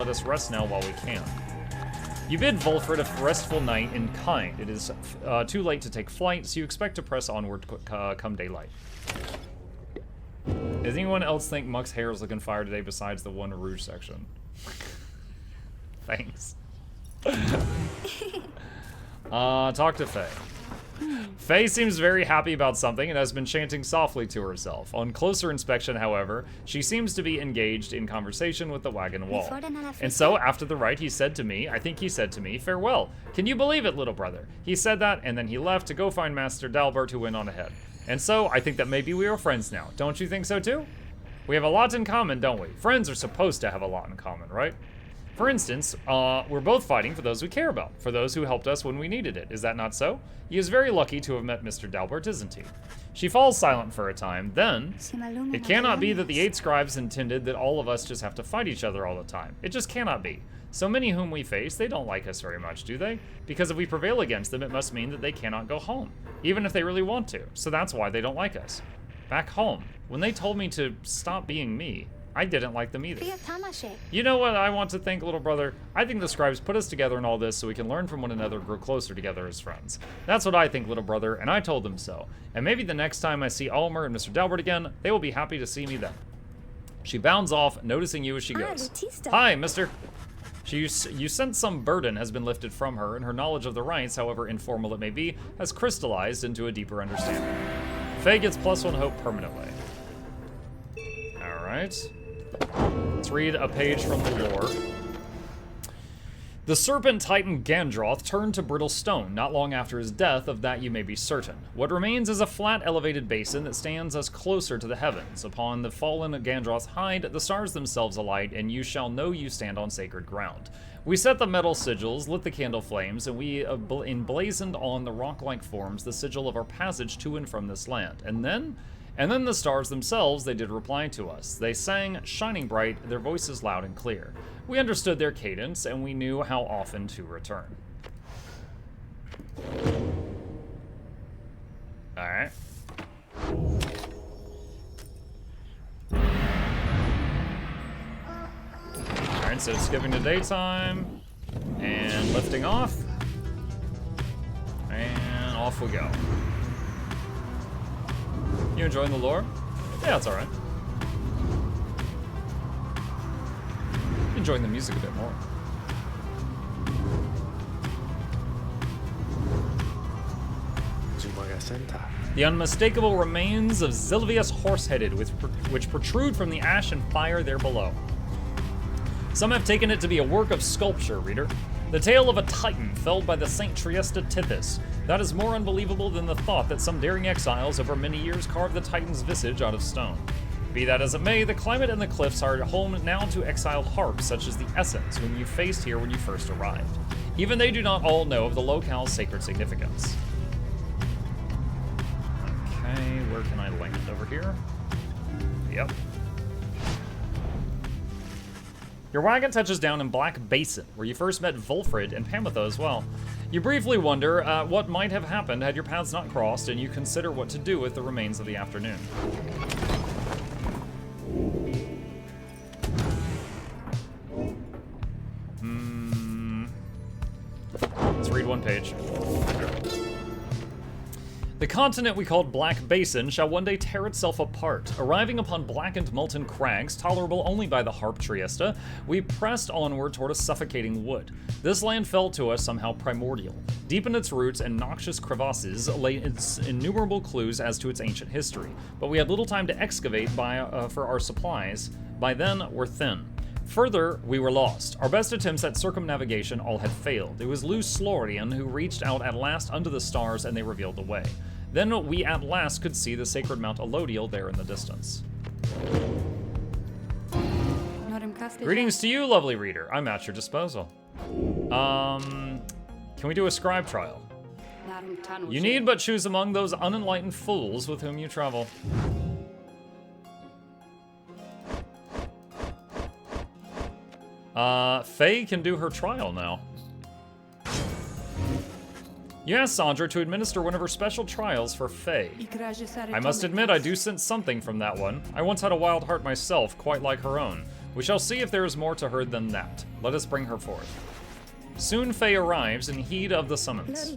let us rest now while we can. You bid Volfred a restful night in kind. It is too late to take flight, so you expect to press onward come daylight. Does anyone else think Muck's hair is looking fire today besides the one rouge section? Thanks. Talk to Faye. Faye seems very happy about something and has been chanting softly to herself. On closer inspection, however, she seems to be engaged in conversation with the wagon wall. And so, after the rite, he said to me, I think he said to me, farewell. Can you believe it, little brother? He said that, and then he left to go find Master Dalbert, who went on ahead. And so, I think that maybe we are friends now. Don't you think so too? We have a lot in common, don't we? Friends are supposed to have a lot in common, right? For instance, we're both fighting for those we care about, for those who helped us when we needed it. Is that not so? He is very lucky to have met Mr. Dalbert, isn't he? She falls silent for a time, then, it cannot be that the 8 scribes intended that all of us just have to fight each other all the time. It just cannot be. So many whom we face, they don't like us very much, do they? Because if we prevail against them, it must mean that they cannot go home, even if they really want to. So that's why they don't like us. Back home, when they told me to stop being me, I didn't like them either. You know what I want to think, little brother? I think the scribes put us together in all this so we can learn from one another, grow closer together as friends. That's what I think, little brother, and I told them so. And maybe the next time I see Almer and Mr. Dalbert again, they will be happy to see me then. She bounds off, noticing you as she goes. Hi, mister. You sense some burden has been lifted from her, and her knowledge of the rites, however informal it may be, has crystallized into a deeper understanding. Faye gets +1 hope permanently. Alright. Let's read a page from the lore. The serpent titan Gandroth turned to brittle stone not long after his death, of that you may be certain. What remains is a flat elevated basin that stands us closer to the heavens. Upon the fallen Gandroth's hide, the stars themselves alight, and you shall know you stand on sacred ground. We set the metal sigils, lit the candle flames, and we emblazoned on the rock-like forms the sigil of our passage to and from this land. And then the stars themselves, they did reply to us. They sang, shining bright, their voices loud and clear. We understood their cadence, and we knew how often to return. Alright. Alright, so skipping to daytime, and lifting off, and off we go. You enjoying the lore? Yeah, it's alright. Enjoying the music a bit more. The unmistakable remains of Zilvius Horseheaded, which protrude from the ash and fire there below. Some have taken it to be a work of sculpture, reader. The tale of a titan felled by the Saint Triesta Tithys. That is more unbelievable than the thought that some daring exiles over many years carved the titan's visage out of stone. Be that as it may, the climate and the cliffs are home now to exiled harps such as the Essence, whom you faced here when you first arrived. Even they do not all know of the locale's sacred significance. Okay, where can I land? Over here? Yep. Your wagon touches down in Black Basin, where you first met Volfred and Pamitha as well. You briefly wonder what might have happened had your paths not crossed, and you consider what to do with the remains of the afternoon. Let's read one page. The continent we called Black Basin shall one day tear itself apart. Arriving upon blackened molten crags, tolerable only by the harp Triesta, we pressed onward toward a suffocating wood. This land felt to us somehow primordial. Deep in its roots and noxious crevasses lay its innumerable clues as to its ancient history, but we had little time to excavate for our supplies. By then, we're thin. Further, we were lost. Our best attempts at circumnavigation all had failed. It was Luz Slorian who reached out at last unto the stars, and they revealed the way. Then we at last could see the sacred Mount Elodiel there in the distance. Greetings to you, lovely reader. I'm at your disposal. Can we do a scribe trial? You need but choose among those unenlightened fools with whom you travel. Faye can do her trial now. You asked Sandra to administer one of her special trials for Faye. I must admit I do sense something from that one. I once had a wild heart myself, quite like her own. We shall see if there is more to her than that. Let us bring her forth. Soon Faye arrives in heed of the summons.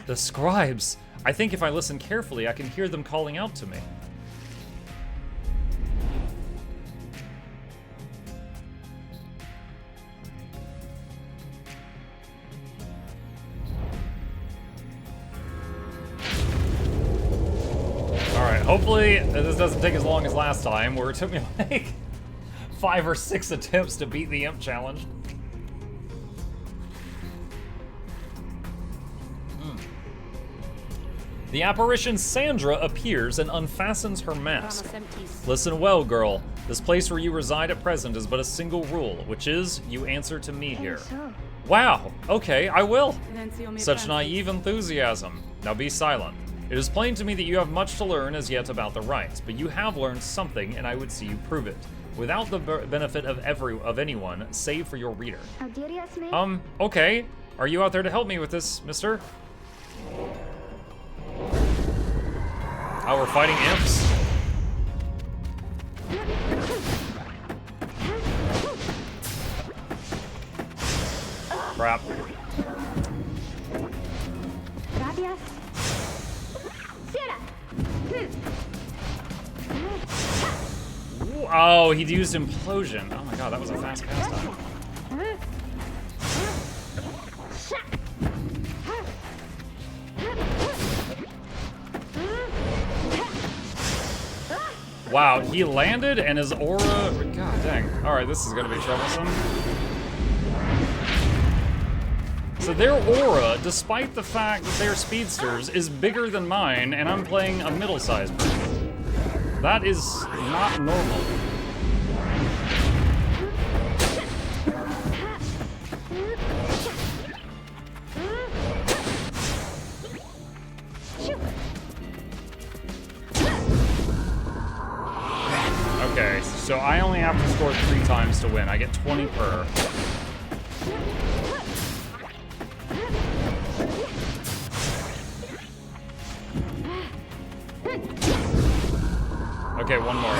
The scribes! I think if I listen carefully, I can hear them calling out to me. Alright, hopefully this doesn't take as long as last time, where it took me like 5 or 6 attempts to beat the imp challenge. The apparition Sandra appears and unfastens her mask. Listen well, girl. This place where you reside at present is but a single rule, which is, you answer to me here. Wow, okay, I will. Such naive enthusiasm. Now be silent. It is plain to me that you have much to learn as yet about the rites, but you have learned something, and I would see you prove it, without the benefit of anyone, save for your reader. Okay. Are you out there to help me with this, mister? Oh, we're fighting imps. Crap. Oh, he used implosion. Oh my god, that was a fast cast time. Wow, he landed and his aura... God dang. Alright, this is gonna be troublesome. So their aura, despite the fact that they're speedsters, is bigger than mine, and I'm playing a middle-sized person. That is not normal. Okay, so I only have to score 3 times to win. I get 20 per. Okay, one more.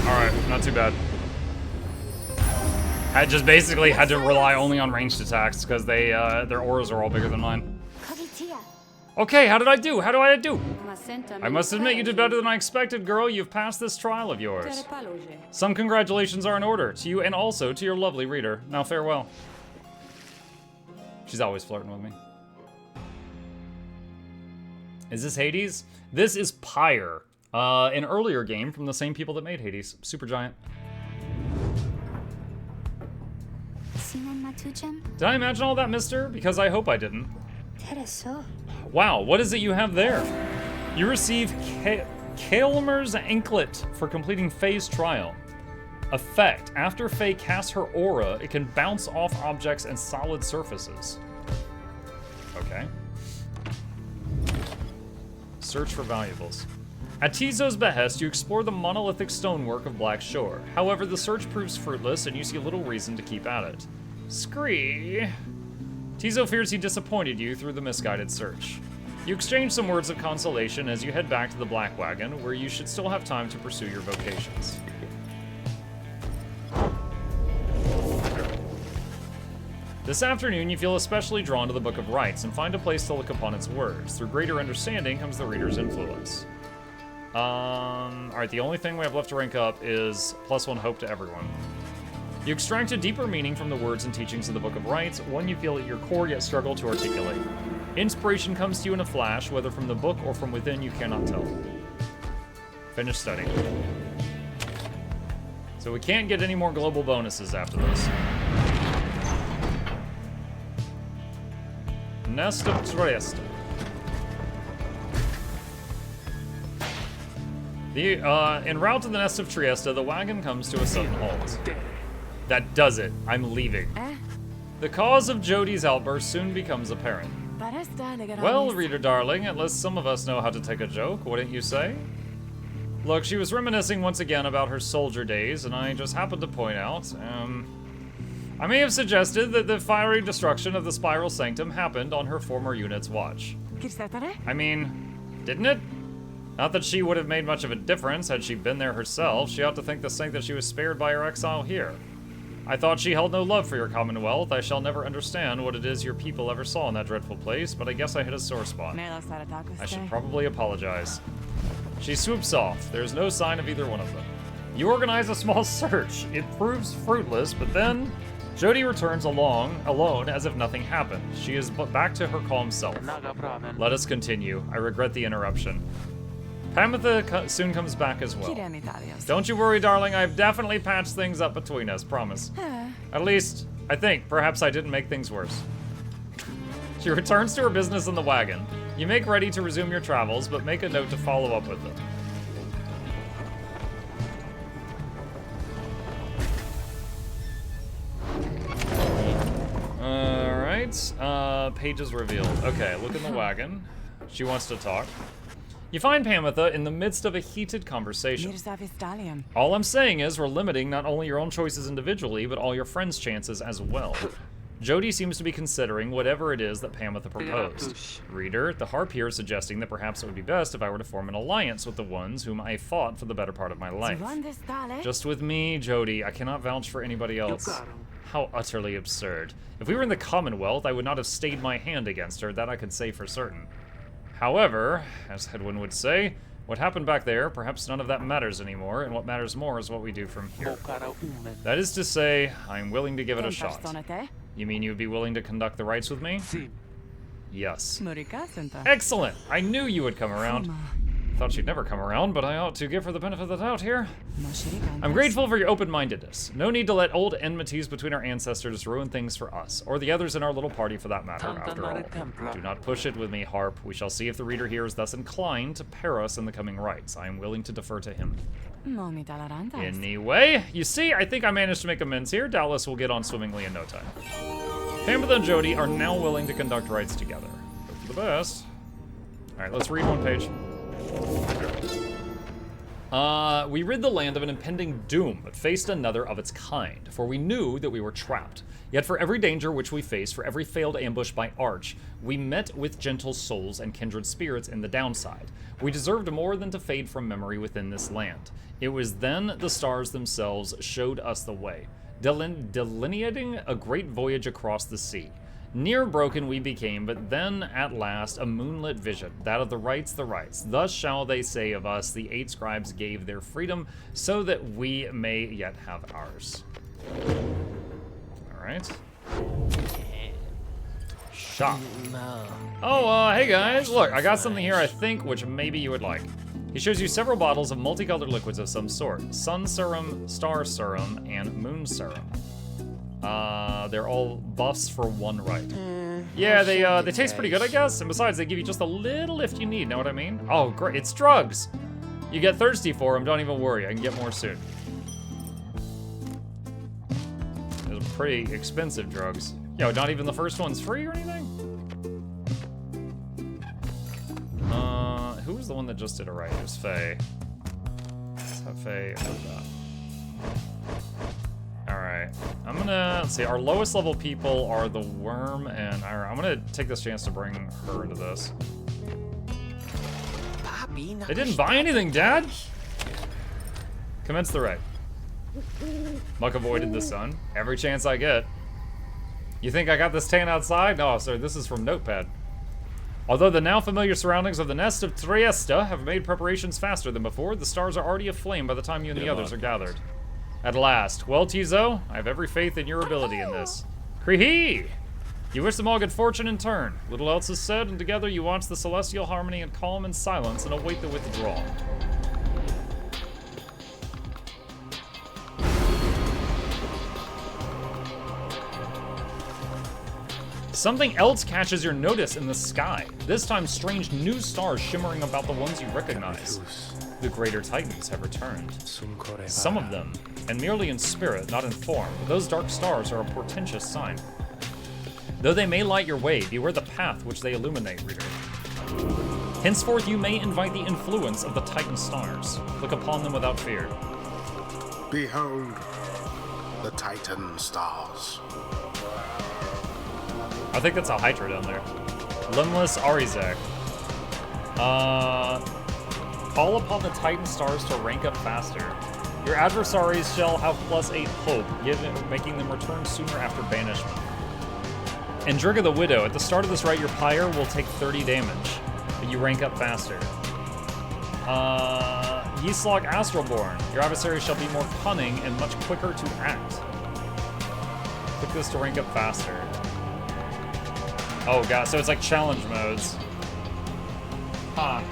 Alright, not too bad. I just basically had to rely only on ranged attacks because they their auras are all bigger than mine. Okay, how did I do? How do I do? I must admit you did better than I expected, girl. You've passed this trial of yours. Some congratulations are in order, to you and also to your lovely reader. Now farewell. She's always flirting with me. Is this Hades? This is Pyre, an earlier game from the same people that made Hades. Supergiant. Did I imagine all that, mister? Because I hope I didn't. Wow, what is it you have there? You receive Kaelmer's Anklet for completing Faye's trial. Effect. After Faye casts her aura, it can bounce off objects and solid surfaces. Okay. Search for valuables. At Tizo's behest, you explore the monolithic stonework of Black Shore. However, the search proves fruitless and you see little reason to keep at it. Scree. Tizo fears he disappointed you through the misguided search. You exchange some words of consolation as you head back to the Black Wagon, where you should still have time to pursue your vocations. This afternoon, you feel especially drawn to the Book of Rites and find a place to look upon its words. Through greater understanding comes the reader's influence. Alright, the only thing we have left to rank up is +1 hope to everyone. You extract a deeper meaning from the words and teachings of the Book of Rites, one you feel at your core yet struggle to articulate. Inspiration comes to you in a flash, whether from the book or from within, you cannot tell. Finish studying. So we can't get any more global bonuses after this. Nest of Trieste. En route to the Nest of Trieste, the wagon comes to a sudden halt. That does it. I'm leaving. The cause of Jody's outburst soon becomes apparent. Well, reader darling, at least some of us know how to take a joke, wouldn't you say? Look, she was reminiscing once again about her soldier days, and I just happened to point out, I may have suggested that the fiery destruction of the Spiral Sanctum happened on her former unit's watch. I mean, didn't it? Not that she would have made much of a difference had she been there herself. She ought to thank the saint that she was spared by her exile here. I thought she held no love for your commonwealth. I shall never understand what it is your people ever saw in that dreadful place, but I guess I hit a sore spot. I should probably apologize. She swoops off. There's no sign of either one of them. You organize a small search. It proves fruitless, but then Jody returns alone as if nothing happened. She is back to her calm self. Let us continue. I regret the interruption. Pamitha soon comes back as well. Don't you worry, darling. I've definitely patched things up between us, promise. At least, I think. Perhaps I didn't make things worse. She returns to her business in the wagon. You make ready to resume your travels, but make a note to follow up with them. Alright, pages revealed. Okay, look in the wagon. She wants to talk. You find Pamitha in the midst of a heated conversation. All I'm saying is we're limiting not only your own choices individually, but all your friends' chances as well. Jody seems to be considering whatever it is that Pamitha proposed. Reader, the harp here is suggesting that perhaps it would be best if I were to form an alliance with the ones whom I fought for the better part of my life. Just with me, Jody. I cannot vouch for anybody else. How utterly absurd. If we were in the Commonwealth, I would not have stayed my hand against her, that I could say for certain. However, as Hedwin would say, what happened back there, perhaps none of that matters anymore, and what matters more is what we do from here. That is to say, I'm willing to give it a shot. You mean you'd be willing to conduct the rites with me? Yes. Excellent! I knew you would come around. Thought she'd never come around, but I ought to give her the benefit of the doubt here. I'm grateful for your open-mindedness. No need to let old enmities between our ancestors ruin things for us, or the others in our little party for that matter, after all. Do not push it with me, Harp. We shall see if the reader here is thus inclined to pair us in the coming rites. I am willing to defer to him. Anyway, you see, I think I managed to make amends here. Dallas will get on swimmingly in no time. Pamitha and Jody are now willing to conduct rites together. Hope for the best. Alright, let's read one page. We rid the land of an impending doom, but faced another of its kind, for we knew that we were trapped. Yet for every danger which we faced, for every failed ambush by Arch, we met with gentle souls and kindred spirits in the downside. We deserved more than to fade from memory within this land. It was then the stars themselves showed us the way, delineating a great voyage across the sea. Near broken we became, but then at last a moonlit vision, that of the rites. Thus shall they say of us, the 8 scribes gave their freedom, so that we may yet have ours. Alright. Shop. Oh, hey guys, look, I got something here I think which maybe you would like. He shows you several bottles of multicolored liquids of some sort. Sun serum, star serum, and moon serum. They're all buffs for one rite. Yeah, they taste pretty good, I guess. And besides, they give you just a little lift you need, know what I mean? Oh, great, it's drugs. You get thirsty for them, don't even worry, I can get more soon. Those are pretty expensive drugs. Yo, not even the first one's free or anything? Who was the one that just did a rite? It was Faye. Let's have Faye do that. Alright, I'm gonna, let's see, our lowest level people are the Worm and Ira. I'm gonna take this chance to bring her into this. They didn't buy anything, Dad! Commence the rite. Muck avoided the sun. Every chance I get. You think I got this tan outside? No, sir, this is from Notepad. Although the now familiar surroundings of the nest of Trieste have made preparations faster than before, the stars are already aflame by the time you and the others are gathered. At last. Well, Tizo, I have every faith in your ability in this. Cree-hee! You wish them all good fortune in turn. Little else is said, and together you watch the celestial harmony in calm and silence and await the withdrawal. Something else catches your notice in the sky. This time, strange new stars shimmering about the ones you recognize. The greater titans have returned. Some of them, and merely in spirit, not in form, those dark stars are a portentous sign. Though they may light your way, beware the path which they illuminate, reader. Henceforth you may invite the influence of the titan stars. Look upon them without fear. Behold, the Titan stars. I think that's a Hydra down there. Limbless Arizek. Call upon the Titan stars to rank up faster. Your adversaries shall have +8 hope, making them return sooner after banishment. Endriga the Widow. At the start of this rite, your Pyre will take 30 damage, but you rank up faster. Yislok Astralborn. Your adversaries shall be more cunning and much quicker to act. Click this to rank up faster. Oh god, so it's like challenge modes. Huh.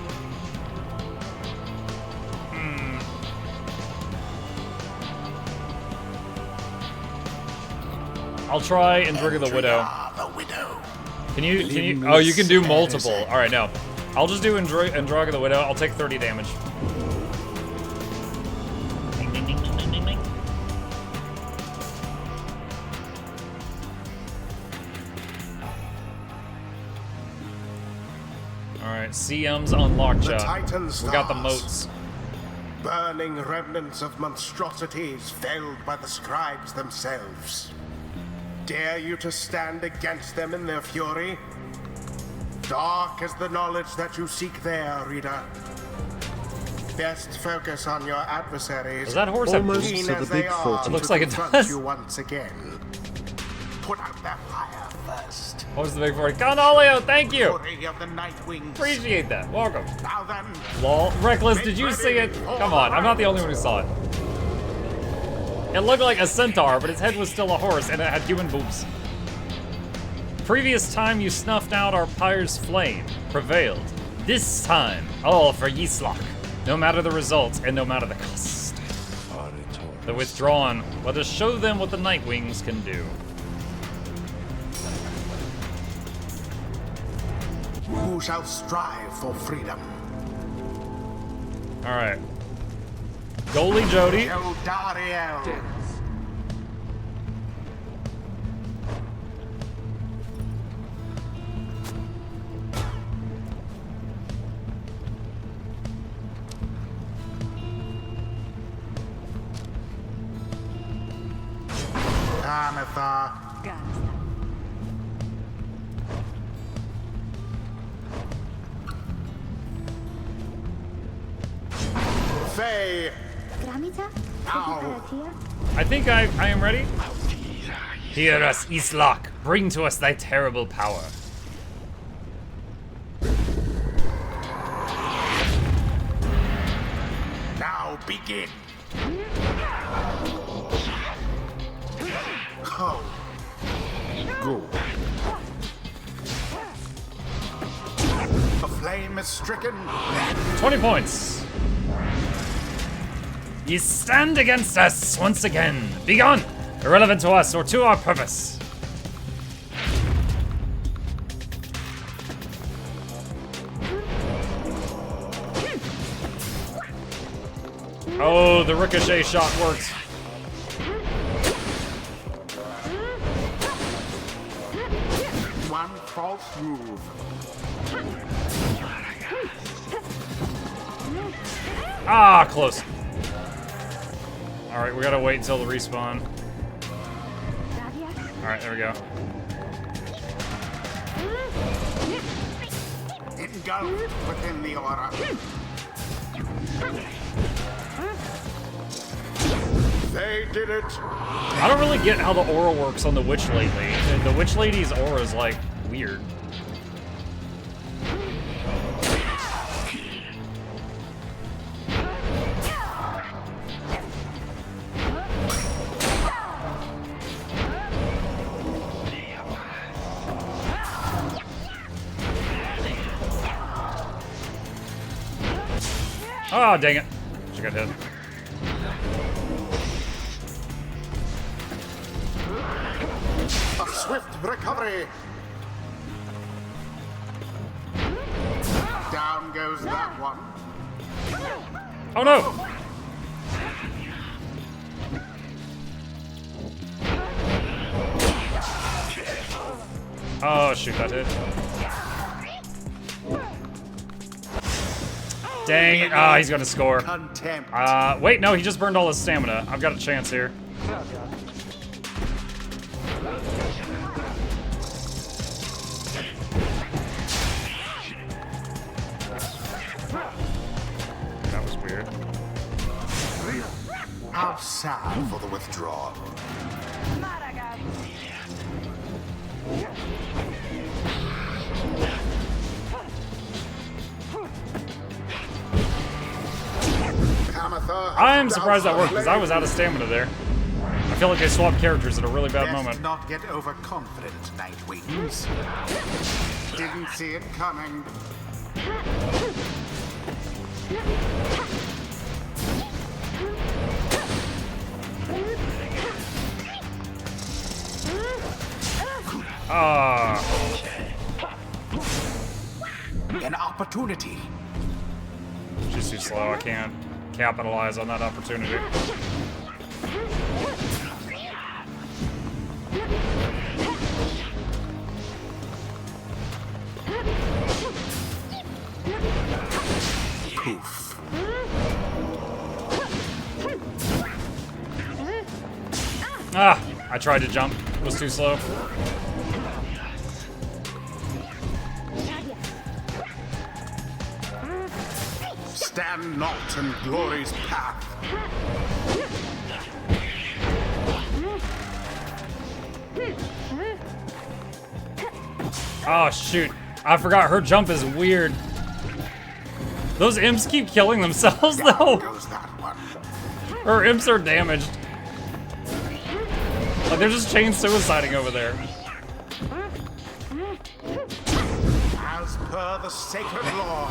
I'll try Endriga the Widow. Can you, oh, you can do multiple. All right, no. I'll just do Endriga the Widow. I'll take 30 damage. All right, CM's unlocked, chat. We got the moats. Burning remnants of monstrosities felled by the scribes themselves. Dare you to stand against them in their fury? Dark is the knowledge that you seek there, reader. Best focus on your adversaries. Does that horse have boots? So the big It looks like it does. You once again. Put out that fire first. What was the big 40? Canolio, thank you! Of the night wings. Appreciate that. Welcome. Now then. Lol. Reckless, did you see it? Come on, I'm not the only one who saw it. It looked like a centaur, but its head was still a horse, and it had human boobs. Previous time you snuffed out our Pyre's flame, prevailed. This time, all for Yislok. No matter the results, and no matter the cost. The withdrawn. Let us show them what the Night Wings can do. Who shall strive for freedom? All right. Goalie Jody. Eldariel. Anatha. Faye. I think I am ready. Hear us, Yislok. Bring to us thy terrible power. Now begin. Oh. Go. The flame is stricken. 20 points. Ye stand against us once again. Begone! Irrelevant to us or to our purpose. Oh, the ricochet shot worked. One false move. Ah, close. Alright, we gotta wait until the respawn. Alright, there we go. Engulfed within the aura. They did it. I don't really get how the aura works on the Witch lately. The Witch Lady's aura is like weird. Oh, dang it. She got hit. A swift recovery. Down goes that one. Oh no! Oh shoot, that hit. Dang it. Ah, he's gonna score. Contempt. Wait, no, he just burned all his stamina. I've got a chance here. salve for the withdrawn. I'm surprised that worked because I was out of stamina there. I feel like they swapped characters at a really bad moment. Not get overconfident, Nightwings. Didn't see it coming. An opportunity. She's too slow. I can't capitalize on that opportunity. Poof. I tried to jump. It was too slow. Stand not in glory's path. Oh, shoot. I forgot her jump is weird. Those imps keep killing themselves, though. Goes that one. Her imps are damaged. Like, they're just chain suiciding over there. As per the sacred law.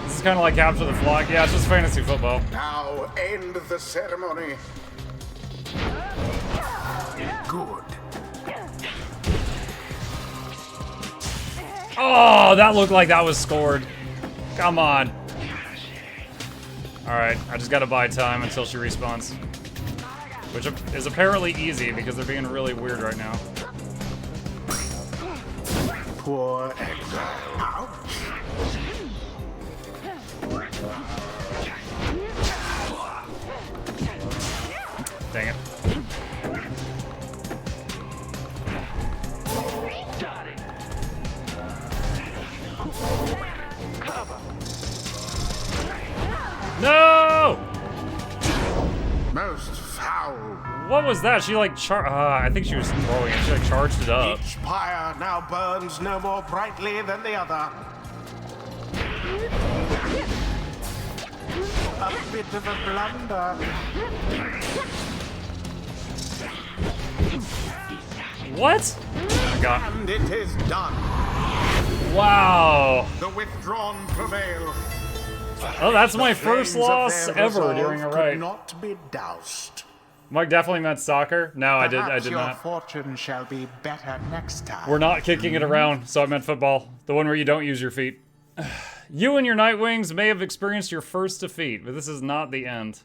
This is kind of like Capture the Flag. Yeah, it's just fantasy football. Now end the ceremony. Good. Oh, that looked like that was scored. Come on. Alright, I just gotta buy time until she respawns. Which is apparently easy because they're being really weird right now. Poor exile. Ouch. Dang it. No! Most foul. What was that? She like I think she was throwing it. She like charged it up. Each pyre now burns no more brightly than the other. A bit of a blunder. What? Oh my God. And it is done. Wow. The withdrawn prevail. Oh, that's my The first flames of loss their ever resolve during a could raid. not be doused. Mike definitely meant soccer. No, I did your not. fortune shall be better next time. We're not kicking it around, so I meant football. The one where you don't use your feet. You and your Nightwings may have experienced your first defeat, but this is not the end.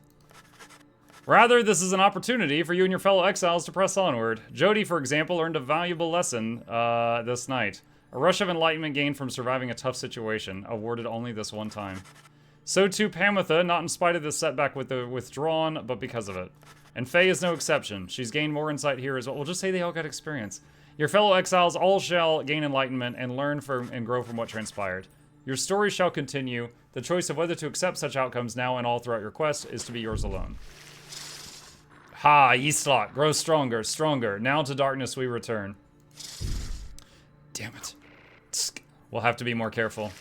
Rather, this is an opportunity for you and your fellow exiles to press onward. Jody, for example, learned a valuable lesson this night. A rush of enlightenment gained from surviving a tough situation, awarded only this one time. So too Pamitha, not in spite of this setback with the withdrawn, but because of it. And Faye is no exception. She's gained more insight here as well. We'll just say they all got experience. Your fellow exiles all shall gain enlightenment and learn from and grow from what transpired. Your story shall continue. The choice of whether to accept such outcomes now and all throughout your quest is to be yours alone. Ha, Yislok, grow stronger, stronger. Now to darkness we return. Damn it. We'll have to be more careful.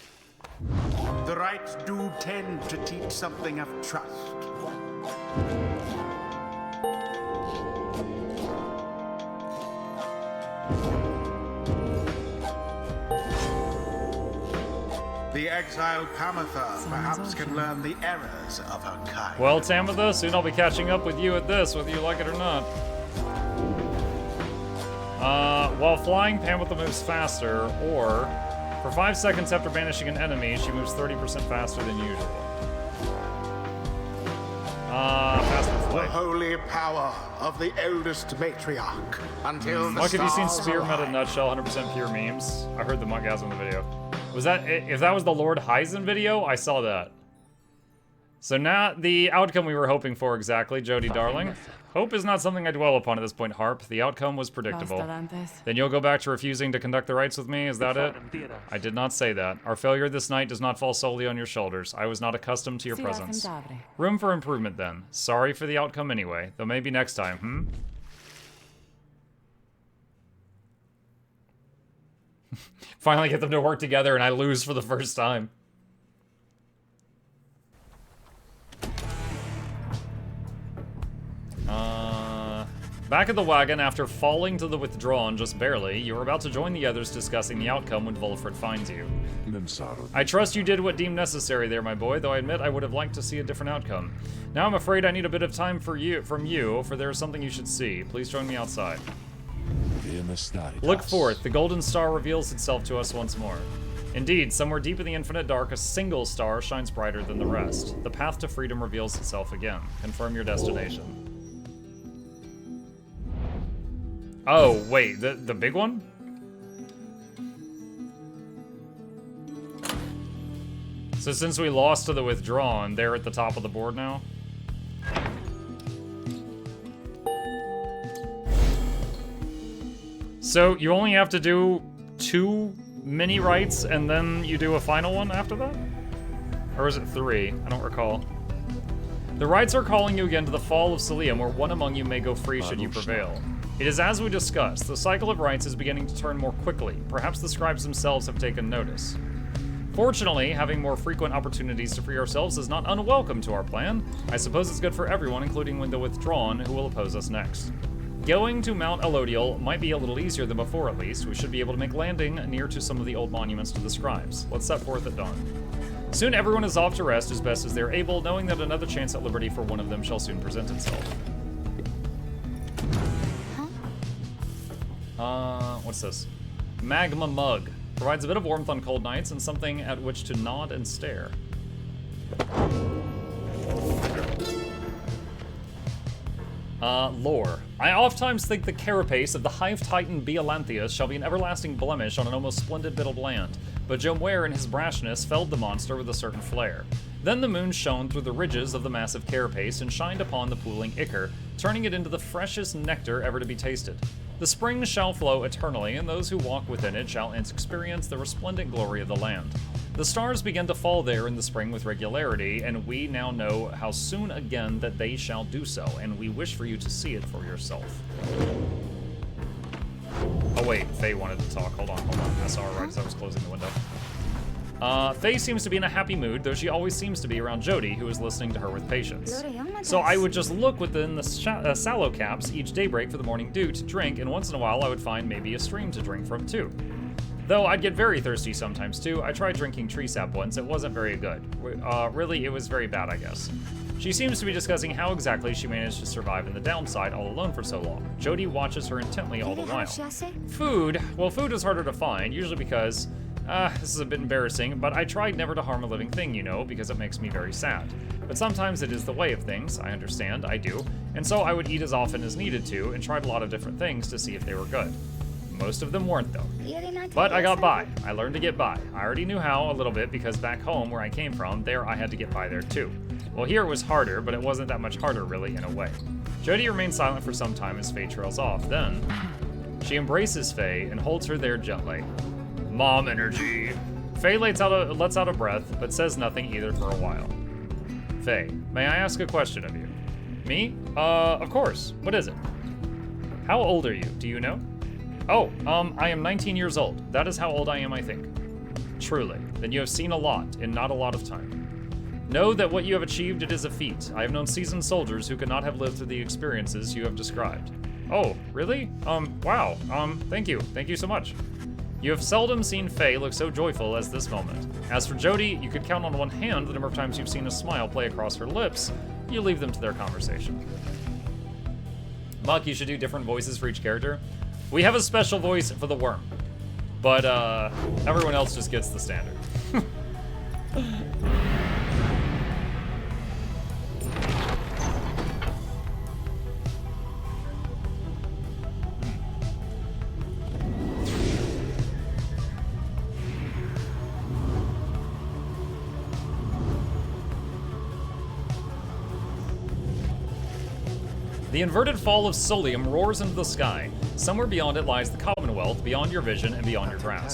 The rites do tend to teach something of trust. The exiled Pamitha perhaps can learn the errors of her kind. Well, Tamitha, soon I'll be catching up with you at this, whether you like it or not. While flying, Pamitha moves faster, or for 5 seconds after banishing an enemy, she moves 30% faster than usual. Faster The flight. holy power of the eldest matriarch until the Mike, have you seen stars Spear Meta align. Nutshell 100% pure memes? I heard the Muckgasm in the video. Was that, if that was the Lord Heisen video, I saw that. So now, the outcome we were hoping for exactly, Jody darling. Hope is not something I dwell upon at this point, Harp. The outcome was predictable. Then you'll go back to refusing to conduct the rites with me, is that it? I did not say that. Our failure this night does not fall solely on your shoulders. I was not accustomed to your presence. Room for improvement then. Sorry for the outcome anyway, though maybe next time, Finally get them to work together and I lose for the first time. Back at the wagon, after falling to the withdrawn just barely, you were about to join the others discussing the outcome when Volfred finds you. I trust you did what deemed necessary there, my boy, though I admit I would have liked to see a different outcome. Now I'm afraid I need a bit of time from you, for there is something you should see. Please join me outside. Look forth, the golden star reveals itself to us once more. Indeed, somewhere deep in the infinite dark, a single star shines brighter than the rest. The path to freedom reveals itself again. Confirm your destination. Oh, wait, the big one? So since we lost to the withdrawn, they're at the top of the board now? So you only have to do 2 mini rites and then you do a final one after that? Or is it 3? I don't recall. The rites are calling you again to the fall of Selium, where one among you may go free should you prevail. It is as we discussed, the cycle of rites is beginning to turn more quickly. Perhaps the scribes themselves have taken notice. Fortunately, having more frequent opportunities to free ourselves is not unwelcome to our plan. I suppose it's good for everyone, including the withdrawn, who will oppose us next. Going to Mount Elodial might be a little easier than before, at least. We should be able to make landing near to some of the old monuments to the scribes. Let's set forth at dawn. Soon everyone is off to rest as best as they're able, knowing that another chance at liberty for one of them shall soon present itself. What's this? Magma Mug. Provides a bit of warmth on cold nights and something at which to nod and stare. Lore. I oftentimes think the carapace of the Hive Titan Beolanthius shall be an everlasting blemish on an almost splendid bit of land, but Jomware in his brashness felled the monster with a certain flair. Then the moon shone through the ridges of the massive carapace and shined upon the pooling ichor, turning it into the freshest nectar ever to be tasted. The spring shall flow eternally, and those who walk within it shall experience the resplendent glory of the land. The stars begin to fall there in the spring with regularity, and we now know how soon again that they shall do so, and we wish for you to see it for yourself. Oh wait, Faye wanted to talk. Hold on. I saw her right as I was closing the window. Faye seems to be in a happy mood, though she always seems to be around Jody, who is listening to her with patience. So I would just look within the sallow caps each daybreak for the morning dew to drink, and once in a while I would find maybe a stream to drink from too. Though I'd get very thirsty sometimes too. I tried drinking tree sap once, it wasn't very good. Really, it was very bad, I guess. She seems to be discussing how exactly she managed to survive in the downside all alone for so long. Jody watches her intently all the while. Food? Well, food is harder to find, usually because, this is a bit embarrassing, but I tried never to harm a living thing, you know, because it makes me very sad. But sometimes it is the way of things, I understand, I do, and so I would eat as often as needed to, and tried a lot of different things to see if they were good. Most of them weren't, though. But I got by. I learned to get by. I already knew how a little bit because back home, where I came from, there I had to get by there too. Well, here it was harder, but it wasn't that much harder, really, in a way. Jody remains silent for some time as Faye trails off. Then, she embraces Faye and holds her there gently. Mom energy. Faye lets out a breath, but says nothing either for a while. Faye, may I ask a question of you? Me? Of course. What is it? How old are you? Do you know? Oh, I am 19 years old. That is how old I am, I think. Truly. Then you have seen a lot, in not a lot of time. Know that what you have achieved, it is a feat. I have known seasoned soldiers who could not have lived through the experiences you have described. Oh, really? Wow. Thank you. Thank you so much. You have seldom seen Faye look so joyful as this moment. As for Jody, you could count on one hand the number of times you've seen a smile play across her lips. You leave them to their conversation. Muck, you should do different voices for each character. We have a special voice for the worm, but everyone else just gets the standard. The inverted fall of Solium roars into the sky. Somewhere beyond it lies the Commonwealth, beyond your vision and beyond your grasp.